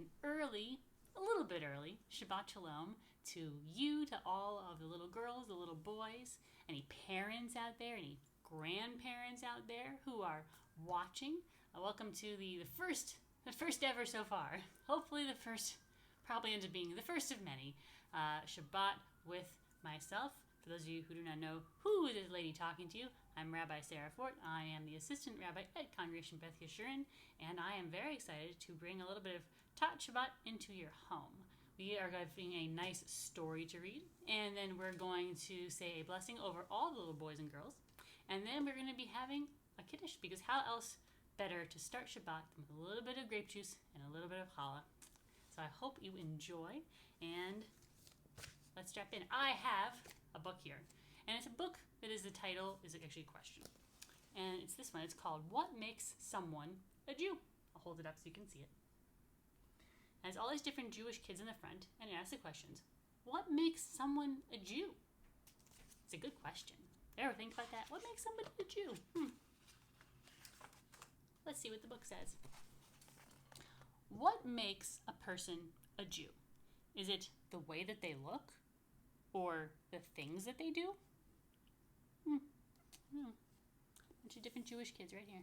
an a little bit early, Shabbat Shalom to you, to all of the little girls, the little boys, any parents out there, any grandparents out there who are watching. Welcome to the first ever so far. Hopefully the first, probably ends up being the first of many, Shabbat with myself. For those of you who do not know who is this lady talking to you, I'm Rabbi Sarah Fort. I am the assistant rabbi at Congregation Beth Yeshurun, and I am very excited to bring a little bit of Tot Shabbat into your home. We are having a nice story to read, and then we're going to say a blessing over all the little boys and girls, and then we're going to be having a Kiddush, because how else better to start Shabbat than with a little bit of grape juice and a little bit of challah. So I hope you enjoy, and let's jump in. I have a book here, and it's a book that is, the title is actually a question, and it's this one. It's called What Makes Someone a Jew? I'll hold it up so you can see it. And it's all these different Jewish kids in the front, and it asks the questions. What makes someone a Jew? It's a good question. Ever think about that? What makes somebody a Jew? Let's see what the book says. What makes a person a Jew? Is it the way that they look? Or the things that they do? A bunch of different Jewish kids right here.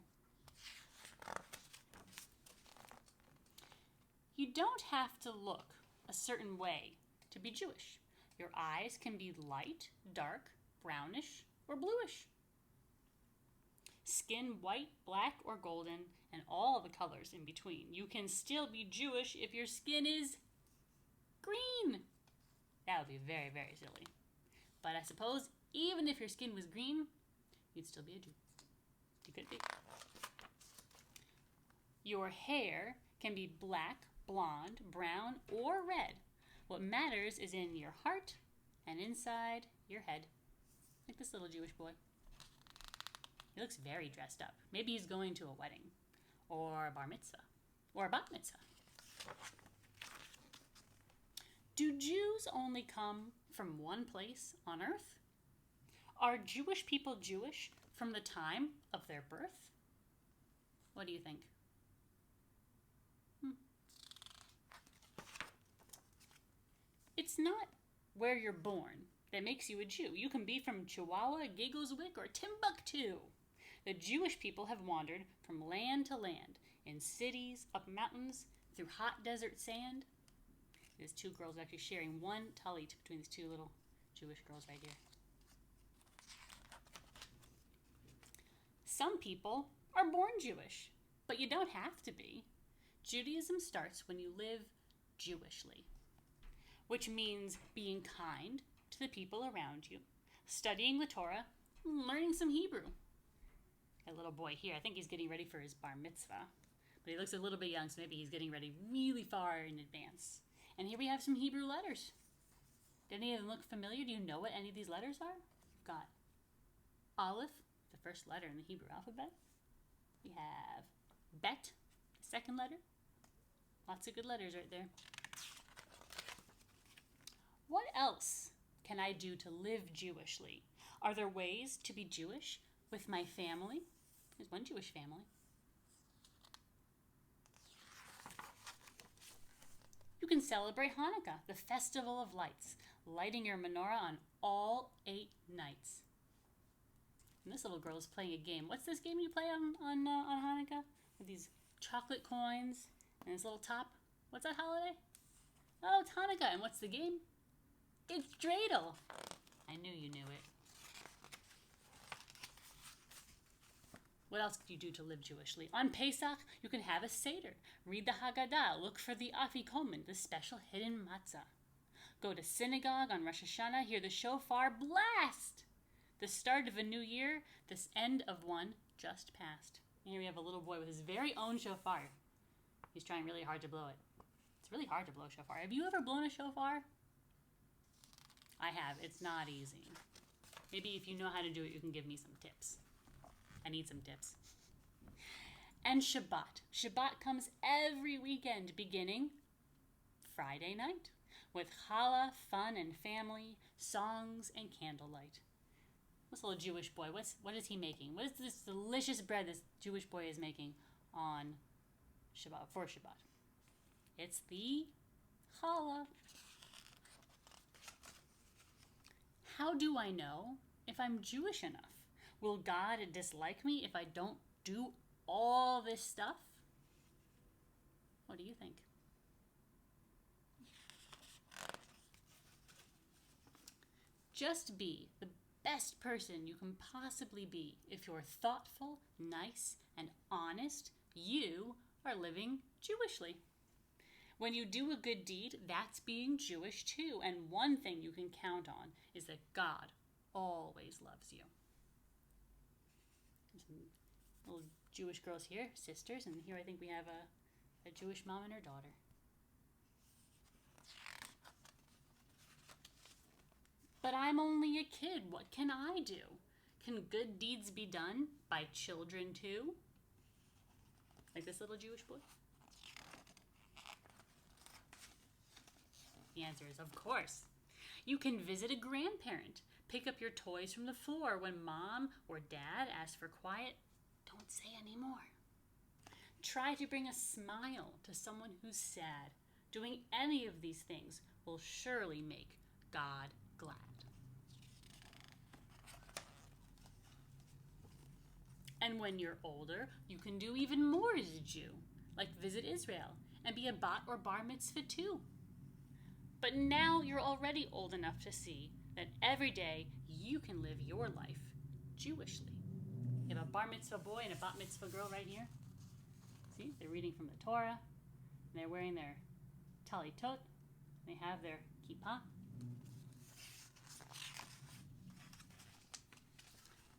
You don't have to look a certain way to be Jewish. Your eyes can be light, dark, brownish, or bluish. Skin white, black, or golden, and all the colors in between. You can still be Jewish if your skin is green. That would be very, very silly. But I suppose even if your skin was green, you'd still be a Jew. You could be. Your hair can be black, blonde, brown, or red. What matters is in your heart and inside your head. Like this little Jewish boy. He looks very dressed up. Maybe he's going to a wedding, or a bar mitzvah, or a bat mitzvah. Do Jews only come from one place on earth? Are Jewish people Jewish from the time of their birth? What do you think? It's not where you're born that makes you a Jew. You can be from Chihuahua, Giggleswick, or Timbuktu. The Jewish people have wandered from land to land, in cities, up mountains, through hot desert sand. There's two girls actually sharing one talit between these two little Jewish girls right here. Some people are born Jewish, but you don't have to be. Judaism starts when you live Jewishly, which means being kind to the people around you, studying the Torah, and learning some Hebrew. A little boy here, I think he's getting ready for his bar mitzvah, but he looks a little bit young, so maybe he's getting ready really far in advance. And here we have some Hebrew letters. Do any of them look familiar? Do you know what any of these letters are? We've got Aleph, the first letter in the Hebrew alphabet. We have Bet, the second letter. Lots of good letters right there. What else can I do to live Jewishly? Are there ways to be Jewish with my family? There's one Jewish family. You can celebrate Hanukkah, the festival of lights, lighting your menorah on all 8 nights. And this little girl is playing a game. What's this game you play on Hanukkah? With these chocolate coins and this little top. What's that holiday? Oh, it's Hanukkah. And what's the game? It's dreidel. I knew you knew it. What else can you do to live Jewishly? On Pesach, you can have a Seder, read the Haggadah, look for the Afikomen, the special hidden matzah. Go to synagogue on Rosh Hashanah, hear the shofar blast. The start of a new year, this end of one just passed. And here we have a little boy with his very own shofar. He's trying really hard to blow it. It's really hard to blow a shofar. Have you ever blown a shofar? I have. It's not easy. Maybe if you know how to do it, you can give me some tips. I need some tips. And Shabbat. Shabbat comes every weekend beginning Friday night with challah, fun and family, songs and candlelight. This little Jewish boy, what is he making? What is this delicious bread this Jewish boy is making on Shabbat, for Shabbat? It's the challah. How do I know if I'm Jewish enough? Will God dislike me if I don't do all this stuff? What do you think? Just be the best person you can possibly be. If you're thoughtful, nice, and honest, you are living Jewishly. When you do a good deed, that's being Jewish too. And one thing you can count on is that God always loves you. Some little Jewish girls here, sisters, and here I think we have a Jewish mom and her daughter. But I'm only a kid. What can I do? Can good deeds be done by children too? Like this little Jewish boy? The answer is of course. You can visit a grandparent. Pick up your toys from the floor. When mom or dad ask for quiet, don't say any more. Try to bring a smile to someone who's sad. Doing any of these things will surely make God glad. And when you're older, you can do even more as a Jew, like visit Israel and be a bat or bar mitzvah too. But now you're already old enough to see that every day you can live your life Jewishly. You have a bar mitzvah boy and a bat mitzvah girl right here. See, they're reading from the Torah, and they're wearing their talitot. They have their kippah.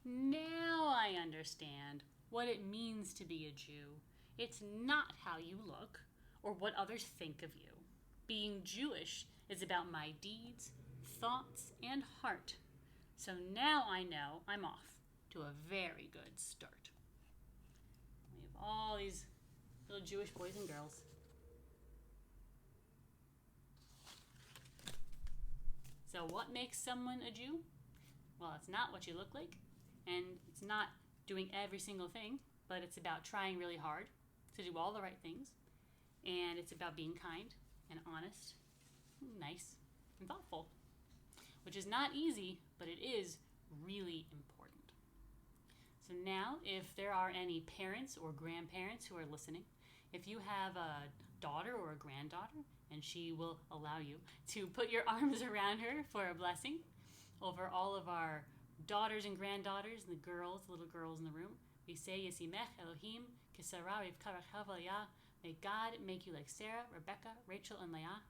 Now I understand what it means to be a Jew. It's not how you look or what others think of you. Being Jewish is about my deeds, thoughts, and heart. So now I know I'm off to a very good start. We have all these little Jewish boys and girls. So what makes someone a Jew? Well, it's not what you look like, and it's not doing every single thing, but it's about trying really hard to do all the right things, and it's about being kind and honest, nice, and thoughtful, which is not easy, but it is really important. So now, if there are any parents or grandparents who are listening, if you have a daughter or a granddaughter, and she will allow you to put your arms around her for a blessing over all of our daughters and granddaughters and the girls, the little girls in the room, we say, Yesimech Elohim Kisara Rivka Rachav Leah. May God make you like Sarah, Rebecca, Rachel, and Leah.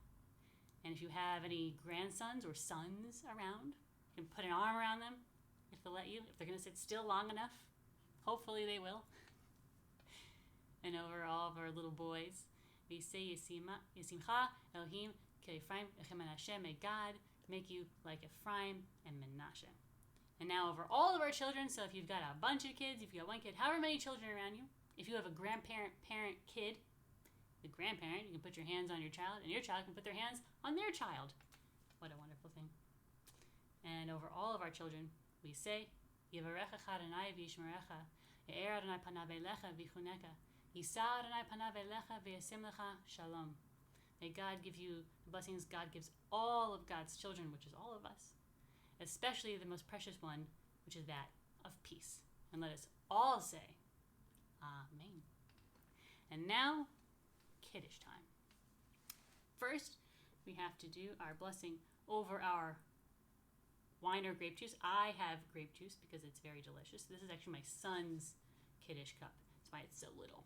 And if you have any grandsons or sons around, you can put an arm around them if they'll let you. If they're going to sit still long enough, hopefully they will. And over all of our little boys, we say Yesimcha Elohim Ke'Ephraim Echem Menashe. May God make you like Ephraim and Menashe. And now over all of our children, so if you've got a bunch of kids, if you've got one kid, however many children around you, if you have a grandparent, parent, kid, the grandparent, you can put your hands on your child, and your child can put their hands on their child. What a wonderful thing. And over all of our children, we say, Yivarecha Adonai v'yishmerecha, Ye'er Adonai panav elecha v'chuneka, Yisa Adonai panav elecha v'yasim lecha shalom. May God give you the blessings God gives all of God's children, which is all of us, especially the most precious one, which is that of peace. And let us all say, Amen. And now, Kiddush time. First, we have to do our blessing over our wine or grape juice. I have grape juice because it's very delicious. This is actually my son's Kiddush cup. That's why it's so little.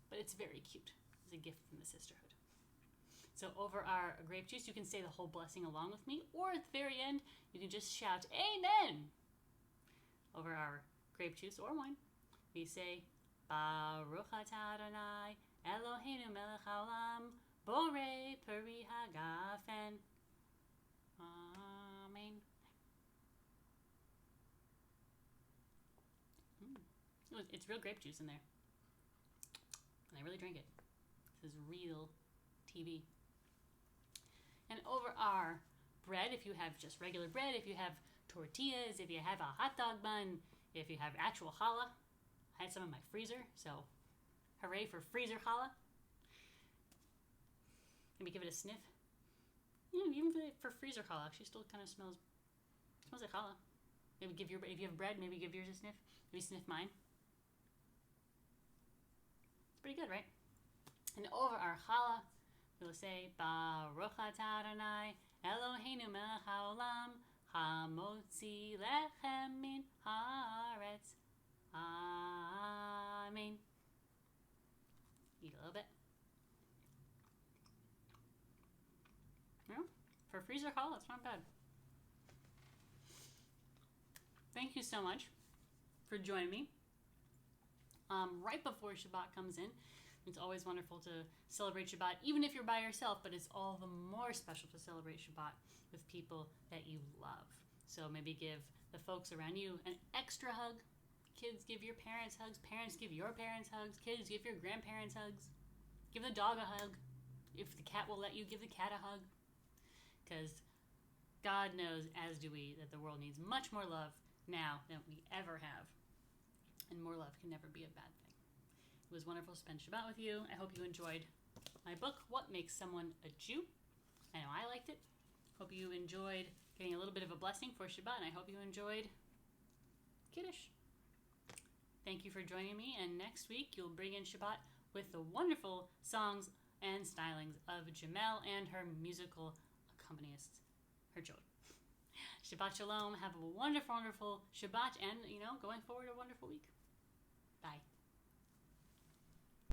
But it's very cute. It's a gift from the sisterhood. So over our grape juice, you can say the whole blessing along with me, or at the very end, you can just shout, Amen! Over our grape juice or wine, we say, Baruch atah Adonai, Eloheinu melech haolam, borei peri hagafen. Amen. It's real grape juice in there. And I really drank it. This is real TV. And over our bread, if you have just regular bread, if you have tortillas, if you have a hot dog bun, if you have actual challah, I had some in my freezer, so hooray for freezer challah. Maybe give it a sniff. Even for freezer challah, actually still kind of smells like challah. Maybe if you have bread, maybe give yours a sniff. Maybe sniff mine. It's pretty good, right? And over our challah, we'll say Baruch atah Adonai Eloheinu melech haolam hamotzi lechem min haaretz. Amen. Eat a little bit. For freezer challah, it's not bad. Thank you so much for joining me. Right before Shabbat comes in, it's always wonderful to celebrate Shabbat, even if you're by yourself, but it's all the more special to celebrate Shabbat with people that you love. So maybe give the folks around you an extra hug. Kids, give your parents hugs. Parents, give your parents hugs. Kids, give your grandparents hugs. Give the dog a hug. If the cat will let you, give the cat a hug. Because God knows, as do we, that the world needs much more love now than we ever have. And more love can never be a bad thing. It was wonderful to spend Shabbat with you. I hope you enjoyed my book, What Makes Someone a Jew. I know I liked it. Hope you enjoyed getting a little bit of a blessing for Shabbat, and I hope you enjoyed Kiddush. Thank you for joining me, and next week you'll bring in Shabbat with the wonderful songs and stylings of Jamel and her musical accompanists, her children. Shabbat Shalom. Have a wonderful, wonderful Shabbat, and, going forward, a wonderful week.